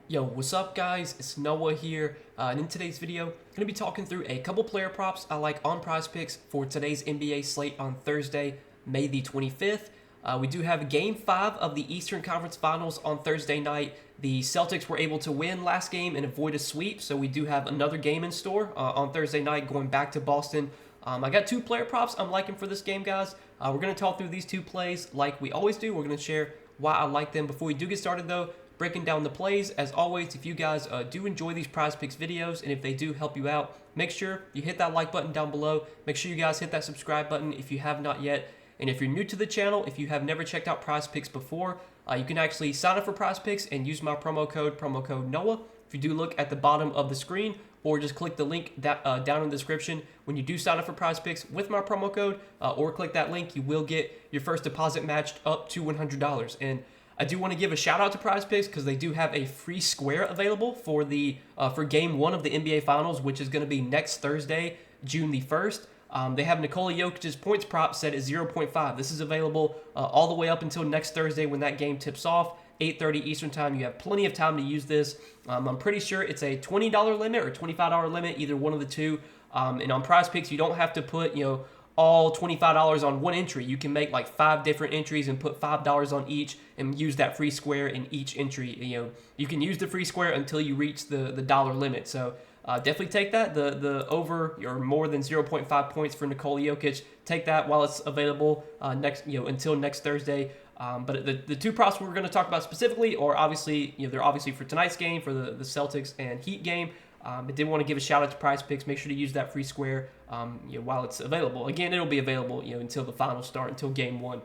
Yo, what's up guys? It's Noah here, and in today's video, I'm going to be talking through a couple player props I like on PrizePicks for today's NBA slate on Thursday, May the 25th. We do have Game 5 of the Eastern Conference Finals on Thursday night. The Celtics were able to win last game and avoid a sweep, so we do have another game in store on Thursday night going back to Boston. I got two player props I'm liking for this game, guys. We're going to talk through these two plays like we always do. We're going to share why I like them. Before we do get started, though, breaking down the plays, as always, if you guys do enjoy these PrizePicks videos and if they do help you out, make sure you hit that like button down below. Make sure you guys hit that subscribe button if you have not yet. And if you're new to the channel, if you have never checked out PrizePicks before, you can actually sign up for PrizePicks and use my promo code Noah. If you do look at the bottom of the screen, or just click the link down in the description when you do sign up for PrizePicks with my promo code, or click that link, you will get your first deposit matched up to $100. And I do want to give a shout out to PrizePicks because they do have a free square available for the for Game 1 of the NBA Finals, which is going to be next Thursday, June the 1st. They have Nikola Jokic's points prop set at 0.5. This is available all the way up until next Thursday when that game tips off, 8:30 Eastern Time. You have plenty of time to use this. I'm pretty sure it's a $20 limit or $25 limit, either one of the two. And on PrizePicks, you don't have to put, all $25 on one entry. You can make like 5 different entries and put $5 on each and use that free square in each entry. You can use the free square until you reach the dollar limit. So definitely take that. The over or more than 0.5 points for Nikola Jokic. Take that while it's available until next Thursday. But the two props we're going to talk about specifically are obviously, they're obviously for tonight's game, for the Celtics and Heat game. I did want to give a shout out to PrizePicks. Make sure to use that free square while it's available. Again, it'll be available until the finals start, until Game 1.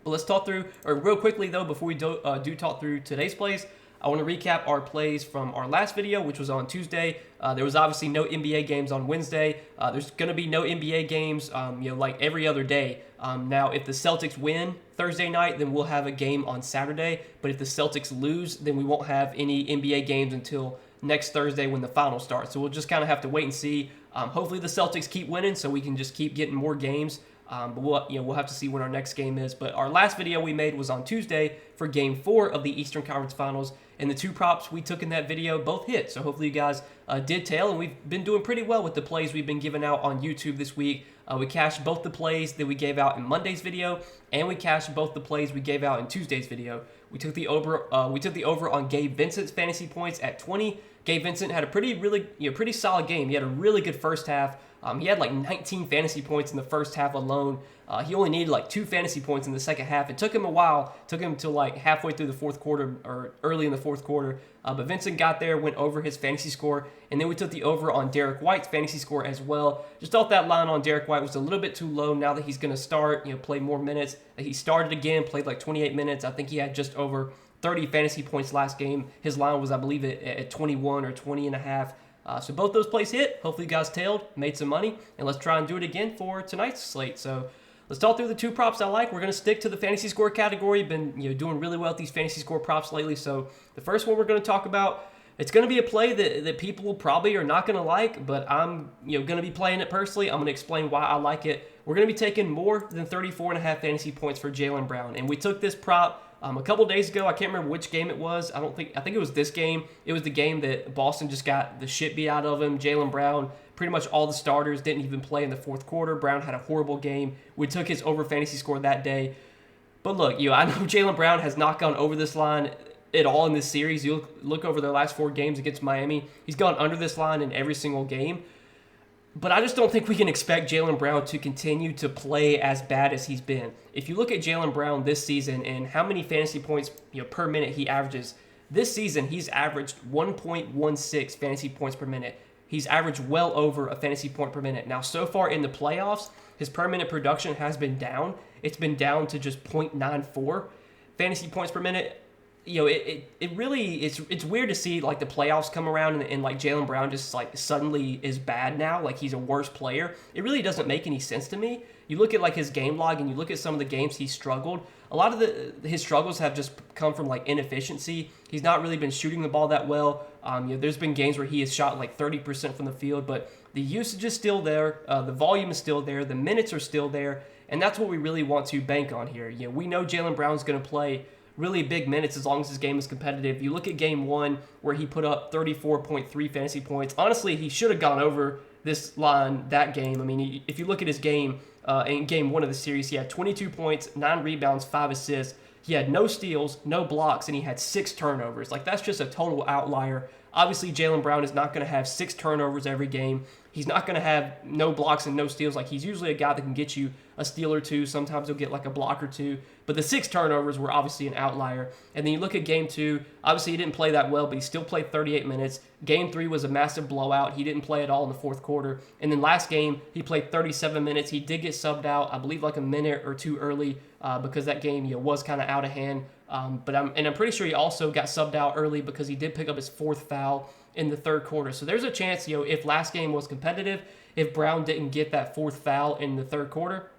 But let's talk through, or real quickly though, before we do talk through today's plays, I want to recap our plays from our last video, which was on Tuesday. There was obviously no NBA games on Wednesday. There's going to be no NBA games, like every other day. Now, if the Celtics win Thursday night, then we'll have a game on Saturday. But if the Celtics lose, then we won't have any NBA games until next Thursday when the finals start. So we'll just kind of have to wait and see. Hopefully the Celtics keep winning so we can just keep getting more games. But we'll have to see when our next game is. But our last video we made was on Tuesday for Game 4 of the Eastern Conference Finals. And the two props we took in that video both hit. So hopefully you guys did tail. And we've been doing pretty well with the plays we've been giving out on YouTube this week. We cashed both the plays that we gave out in Monday's video. And we cashed both the plays we gave out in Tuesday's video. We took the over on Gabe Vincent's fantasy points at 20. Gabe Vincent had a pretty solid game. He had a really good first half. He had like 19 fantasy points in the first half alone. He only needed like 2 fantasy points in the second half. It took him a while. It took him till like halfway through the fourth quarter or early in the fourth quarter. But Vincent got there, went over his fantasy score, and then we took the over on Derek White's fantasy score as well. Just thought that line on Derek White was a little bit too low now that he's going to start, play more minutes. He started again, played like 28 minutes. I think he had just over 30 fantasy points last game. His line was, I believe, at 21 or 20 and a half. So both those plays hit. Hopefully you guys tailed, made some money, and let's try and do it again for tonight's slate. So let's talk through the two props I like. We're going to stick to the fantasy score category. Been doing really well with these fantasy score props lately. So the first one we're going to talk about, it's going to be a play that people probably are not going to like, but I'm going to be playing it personally. I'm going to explain why I like it. We're going to be taking more than 34.5 fantasy points for Jaylen Brown, and we took this prop a couple days ago. I can't remember which game it was. I think it was this game. It was the game that Boston just got the shit beat out of him. Jaylen Brown, pretty much all the starters didn't even play in the fourth quarter. Brown had a horrible game. We took his over fantasy score that day. But look, I know Jaylen Brown has not gone over this line at all in this series. You look over their last 4 games against Miami. He's gone under this line in every single game. But I just don't think we can expect Jaylen Brown to continue to play as bad as he's been. If you look at Jaylen Brown this season and how many fantasy points per minute he averages, this season he's averaged 1.16 fantasy points per minute. He's averaged well over a fantasy point per minute. Now, so far in the playoffs, his per minute production has been down. It's been down to just 0.94 fantasy points per minute. It really it's weird to see like the playoffs come around and like Jaylen Brown just like suddenly is bad now, like he's a worse player. It really doesn't make any sense to me. You look at like his game log and you look at some of the games he struggled. A lot of his struggles have just come from like inefficiency. He's not really been shooting the ball that well. There's been games where he has shot like 30% from the field, but the usage is still there. The volume is still there. The minutes are still there, and that's what we really want to bank on here. We know Jaylen Brown's going to play really big minutes as long as his game is competitive. You look at game 1 where he put up 34.3 fantasy points. Honestly, he should have gone over this line that game. I mean, if you look at his game in game 1 of the series, he had 22 points, 9 rebounds, 5 assists. He had no steals, no blocks, and he had 6 turnovers. Like, that's just a total outlier. Obviously, Jaylen Brown is not going to have 6 turnovers every game. He's not going to have no blocks and no steals. Like, he's usually a guy that can get you a steal or two. Sometimes he'll get like a block or two. But the 6 turnovers were obviously an outlier. And then you look at game 2. Obviously, he didn't play that well, but he still played 38 minutes. Game 3 was a massive blowout. He didn't play at all in the fourth quarter. And then last game, he played 37 minutes. He did get subbed out, I believe, like a minute or two early because that game was kind of out of hand. But I'm pretty sure he also got subbed out early because he did pick up his 4th foul in the third quarter. So there's a chance, if last game was competitive, if Brown didn't get that 4th foul in the third quarter,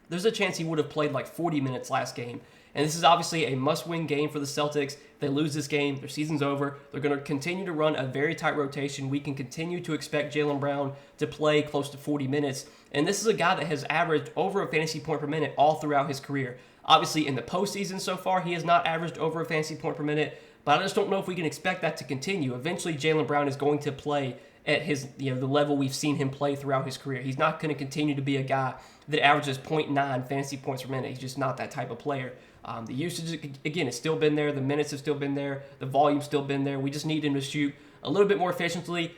there's a chance he would have played like 40 minutes last game. And this is obviously a must-win game for the Celtics. If they lose this game, their season's over. They're going to continue to run a very tight rotation. We can continue to expect Jaylen Brown to play close to 40 minutes. And this is a guy that has averaged over a fantasy point per minute all throughout his career. Obviously, in the postseason so far, he has not averaged over a fantasy point per minute, but I just don't know if we can expect that to continue. Eventually, Jaylen Brown is going to play at his, the level we've seen him play throughout his career. He's not going to continue to be a guy that averages 0.9 fantasy points per minute. He's just not that type of player. The usage, again, has still been there. The minutes have still been there. The volume's still been there. We just need him to shoot a little bit more efficiently,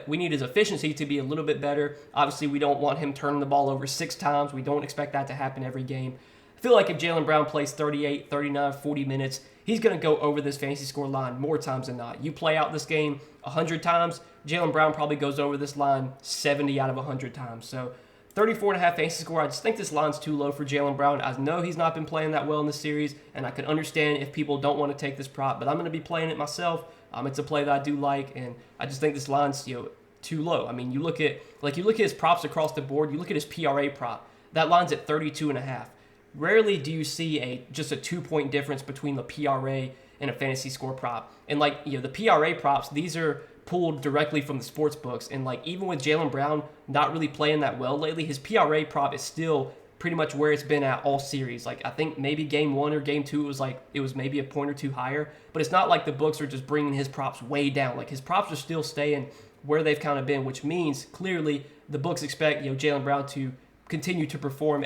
we need his efficiency to be a little bit better. Obviously, we don't want him turning the ball over 6 times. We don't expect that to happen every game. I feel like if Jaylen Brown plays 38, 39, 40 minutes, he's going to go over this fantasy score line more times than not. You play out this game 100 times, Jaylen Brown probably goes over this line 70 out of 100 times. So 34.5 fantasy score, I just think this line's too low for Jaylen Brown. I know he's not been playing that well in the series, and I can understand if people don't want to take this prop, but I'm going to be playing it myself. It's a play that I do like, and I just think this line's too low. I mean, you look at his props across the board. You look at his PRA prop. That line's at 32.5. Rarely do you see just a 2-point difference between the PRA and a fantasy score prop. And the PRA props, these are pulled directly from the sports books. And even with Jaylen Brown not really playing that well lately, his PRA prop is still pretty much where it's been at all series. I think maybe game 1 or game 2 it was maybe a point or two higher, but it's not like the books are just bringing his props way down. His props are still staying where they've kind of been, which means clearly the books expect Jaylen Brown to continue to perform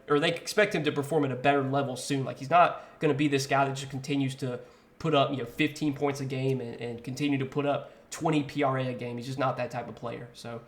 or they expect him to perform at a better level soon. He's not going to be this guy that just continues to put up 15 points a game and continue to put up 20 PRA a game. He's just not that type of player. So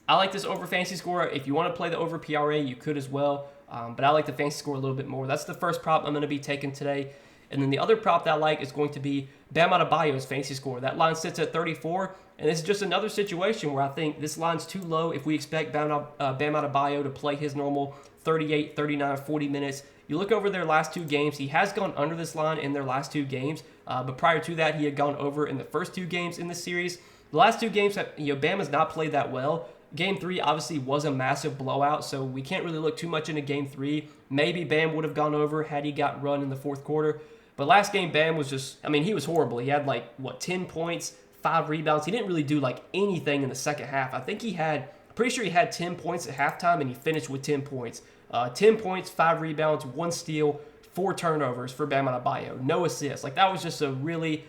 I like this over fantasy score. If you want to play the over PRA, you could as well. But I like the fantasy score a little bit more. That's the first prop I'm going to be taking today. And then the other prop that I like is going to be Bam Adebayo's fantasy score. That line sits at 34. And this is just another situation where I think this line's too low if we expect Bam Adebayo to play his normal 38, 39, 40 minutes. You look over their last 2 games, he has gone under this line in their last 2 games. But prior to that, he had gone over in the first 2 games in this series. The last 2 games, Bam has not played that well. Game 3 obviously was a massive blowout, so we can't really look too much into Game 3. Maybe Bam would have gone over had he got run in the fourth quarter. But last game, Bam was he was horrible. He had 10 points, 5 rebounds. He didn't really do anything in the second half. Pretty sure he had 10 points at halftime, and he finished with 10 points. 10 points, 5 rebounds, 1 steal, 4 turnovers for Bam Adebayo. No assists. That was just a really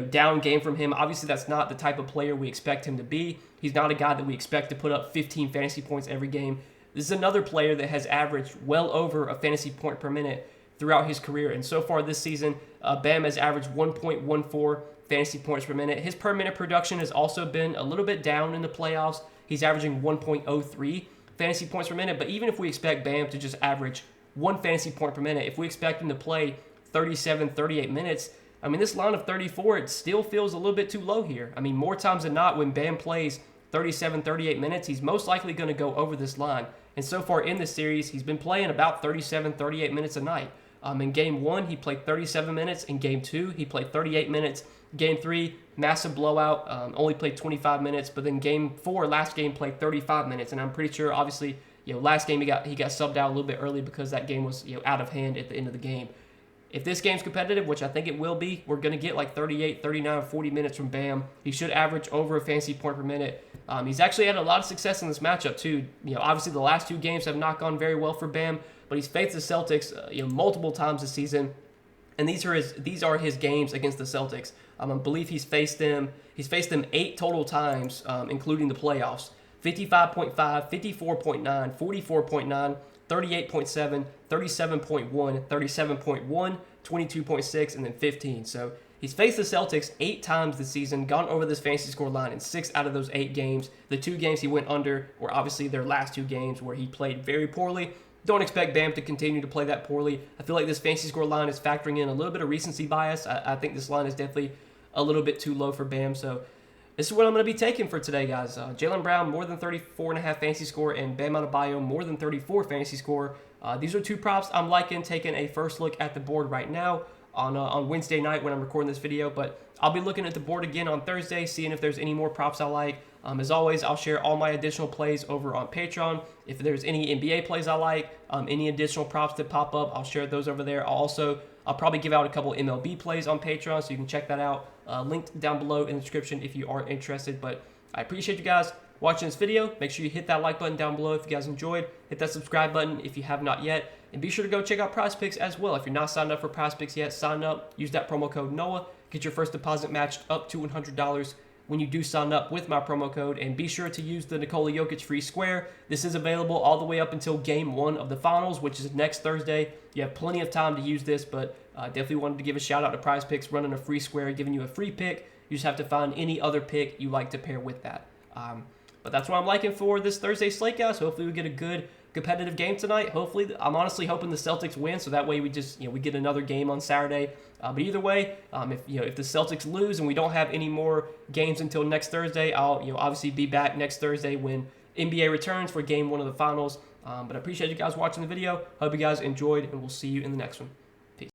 down game from him. Obviously, that's not the type of player we expect him to be. He's not a guy that we expect to put up 15 fantasy points every game. This is another player that has averaged well over a fantasy point per minute throughout his career. And so far this season, Bam has averaged 1.14 fantasy points per minute. His per minute production has also been a little bit down in the playoffs. He's averaging 1.03 fantasy points per minute. But even if we expect Bam to just average 1 fantasy point per minute, if we expect him to play 37, 38 minutes, this line of 34, it still feels a little bit too low here. More times than not, when Bam plays 37, 38 minutes, he's most likely going to go over this line. And so far in this series, he's been playing about 37, 38 minutes a night. In Game 1, he played 37 minutes. In Game 2, he played 38 minutes. Game 3, massive blowout, only played 25 minutes. But then Game 4, last game, played 35 minutes. And I'm pretty sure, obviously, last game he got subbed out a little bit early because that game was out of hand at the end of the game. If this game's competitive, which I think it will be, we're going to get 38, 39, 40 minutes from Bam. He should average over a fantasy point per minute. He's actually had a lot of success in this matchup, too. Obviously, the last 2 games have not gone very well for Bam, but he's faced the Celtics multiple times this season. And these are his games against the Celtics. I believe he's faced them 8 total times, including the playoffs. 55.5, 54.9, 44.9, 38.7, 37.1, 37.1, 22.6, and then 15. So he's faced the Celtics 8 times this season, gone over this fantasy score line in 6 out of those 8 games. The 2 games he went under were obviously their last 2 games where he played very poorly. Don't expect Bam to continue to play that poorly. I feel like this fantasy score line is factoring in a little bit of recency bias. I think this line is definitely a little bit too low for Bam. So this is what I'm going to be taking for today, guys. Jaylen Brown, more than 34.5 fantasy score, and Bam Adebayo, more than 34 fantasy score. These are 2 props I'm liking, taking a first look at the board right now on Wednesday night when I'm recording this video. But I'll be looking at the board again on Thursday, seeing if there's any more props I like. As always, I'll share all my additional plays over on Patreon. If there's any NBA plays I like, any additional props that pop up, I'll share those over there. I'll probably give out a couple MLB plays on Patreon, so you can check that out. Linked down below in the description if you are interested. But I appreciate you guys watching this video. Make sure you hit that like button down below if you guys enjoyed. Hit that subscribe button if you have not yet. And be sure to go check out PrizePicks as well. If you're not signed up for PrizePicks yet, sign up. Use that promo code NOAH. Get your first deposit matched up to $100 when you do sign up with my promo code. And be sure to use the Nikola Jokic free square. This is available all the way up until game 1 of the finals, which is next Thursday. You have plenty of time to use this, but definitely wanted to give a shout out to PrizePicks running a free square, giving you a free pick. You just have to find any other pick you like to pair with that. But that's what I'm liking for this Thursday slate, guys. Hopefully we get a good competitive game tonight. Hopefully, I'm honestly hoping the Celtics win, so that way we just we get another game on Saturday. But either way, if the Celtics lose and we don't have any more games until next Thursday, I'll obviously be back next Thursday when NBA returns for game 1 of the finals. But I appreciate you guys watching the video. Hope you guys enjoyed, and we'll see you in the next one.